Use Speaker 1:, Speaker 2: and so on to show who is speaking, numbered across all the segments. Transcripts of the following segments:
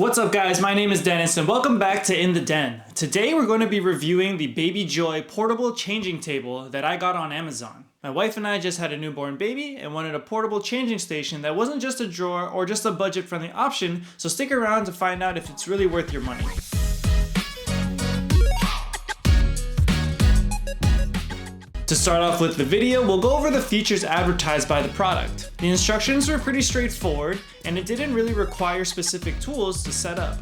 Speaker 1: What's up guys, my name is Dennis and welcome back to In the Den. Today we're going to be reviewing the Baby Joy portable changing table that I got on Amazon. My wife and I just had a newborn baby and wanted a portable changing station that wasn't just a drawer or just a budget-friendly option, so stick around to find out if it's really worth your money. To start off with the video, we'll go over the features advertised by the product. The instructions were pretty straightforward, and it didn't really require specific tools to set up.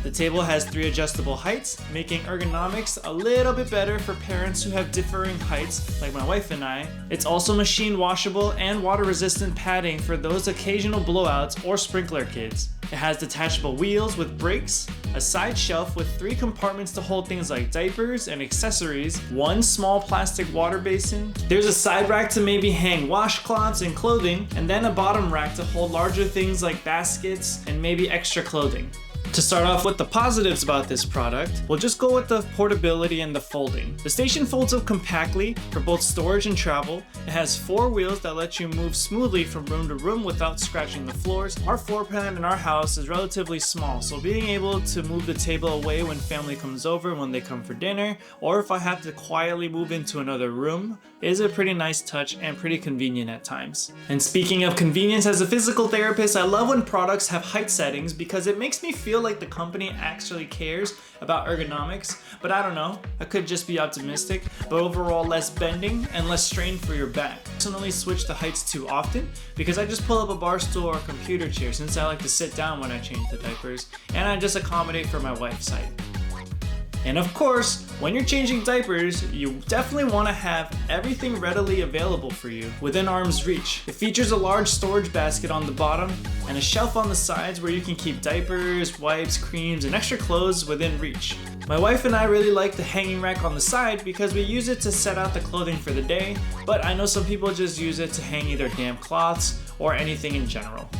Speaker 1: The table has 3 adjustable heights, making ergonomics a little bit better for parents who have differing heights, like my wife and I. It's also machine washable and water resistant padding for those occasional blowouts or sprinkler kids. It has detachable wheels with brakes, a side shelf with 3 compartments to hold things like diapers and accessories, 1 small plastic water basin. There's a side rack to maybe hang washcloths and clothing, and then a bottom rack to hold larger things like baskets and maybe extra clothing. To start off with the positives about this product, we'll just go with the portability and the folding. The station folds up compactly for both storage and travel. It has 4 wheels that let you move smoothly from room to room without scratching the floors. Our floor plan in our house is relatively small, so being able to move the table away when family comes over, when they come for dinner, or if I have to quietly move into another room, is a pretty nice touch and pretty convenient at times. And speaking of convenience, as a physical therapist, I love when products have height settings because it makes me feel like the company actually cares about ergonomics, but I don't know, I could just be optimistic. But overall, less bending and less strain for your back. I personally switch the heights too often because I just pull up a bar stool or a computer chair since I like to sit down when I change the diapers, and I just accommodate for my wife's height. And of course, when you're changing diapers, you definitely want to have everything readily available for you within arm's reach. It features a large storage basket on the bottom and a shelf on the sides where you can keep diapers, wipes, creams, and extra clothes within reach. My wife and I really like the hanging rack on the side because we use it to set out the clothing for the day, but I know some people just use it to hang either damp cloths or anything in general.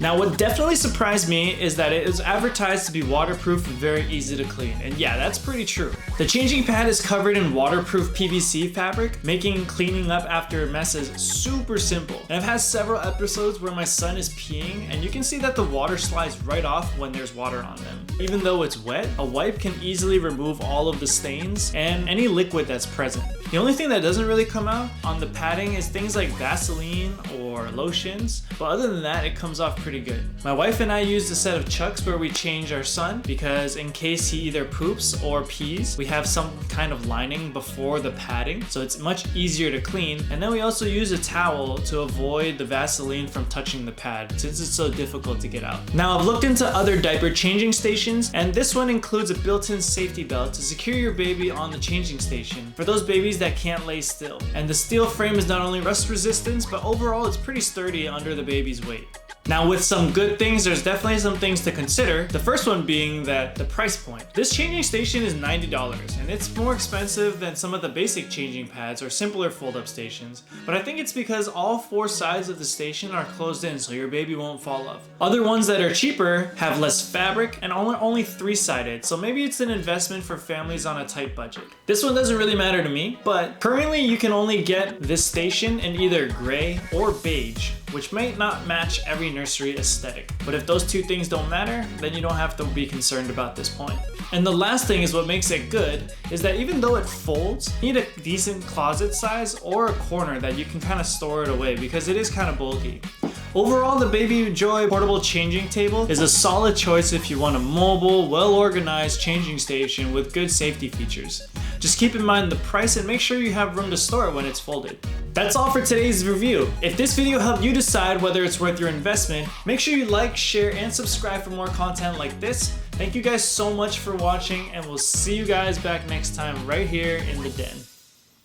Speaker 1: Now, what definitely surprised me is that it is advertised to be waterproof and very easy to clean, and yeah, that's pretty true. The changing pad is covered in waterproof PVC fabric, making cleaning up after messes super simple. And I've had several episodes where my son is peeing, and you can see that the water slides right off when there's water on them. Even though it's wet, a wipe can easily remove all of the stains and any liquid that's present. The only thing that doesn't really come out on the padding is things like Vaseline or lotions, but other than that, it comes off pretty good. My wife and I used a set of chucks where we change our son because in case he either poops or pees, we have some kind of lining before the padding, so it's much easier to clean. And then we also use a towel to avoid the Vaseline from touching the pad since it's so difficult to get out. Now, I've looked into other diaper changing stations, and this one includes a built-in safety belt to secure your baby on the changing station for those babies that can't lay still. And the steel frame is not only rust resistant, but overall it's pretty sturdy under the baby's weight. Now, with some good things, there's definitely some things to consider. The first one being that the price point. This changing station is $90, and it's more expensive than some of the basic changing pads or simpler fold-up stations, but I think it's because all 4 sides of the station are closed in so your baby won't fall off. Other ones that are cheaper have less fabric and only 3-sided, so maybe it's an investment for families on a tight budget. This one doesn't really matter to me, but currently you can only get this station in either gray or beige, which might not match every nursery aesthetic. But if those 2 things don't matter, then you don't have to be concerned about this point. And the last thing is what makes it good is that even though it folds, you need a decent closet size or a corner that you can kind of store it away because it is kind of bulky. Overall, the Baby Joy portable changing table is a solid choice if you want a mobile, well-organized changing station with good safety features. Just keep in mind the price and make sure you have room to store it when it's folded. That's all for today's review. If this video helped you decide whether it's worth your investment, make sure you like, share, and subscribe for more content like this. Thank you guys so much for watching, and we'll see you guys back next time right here in the den.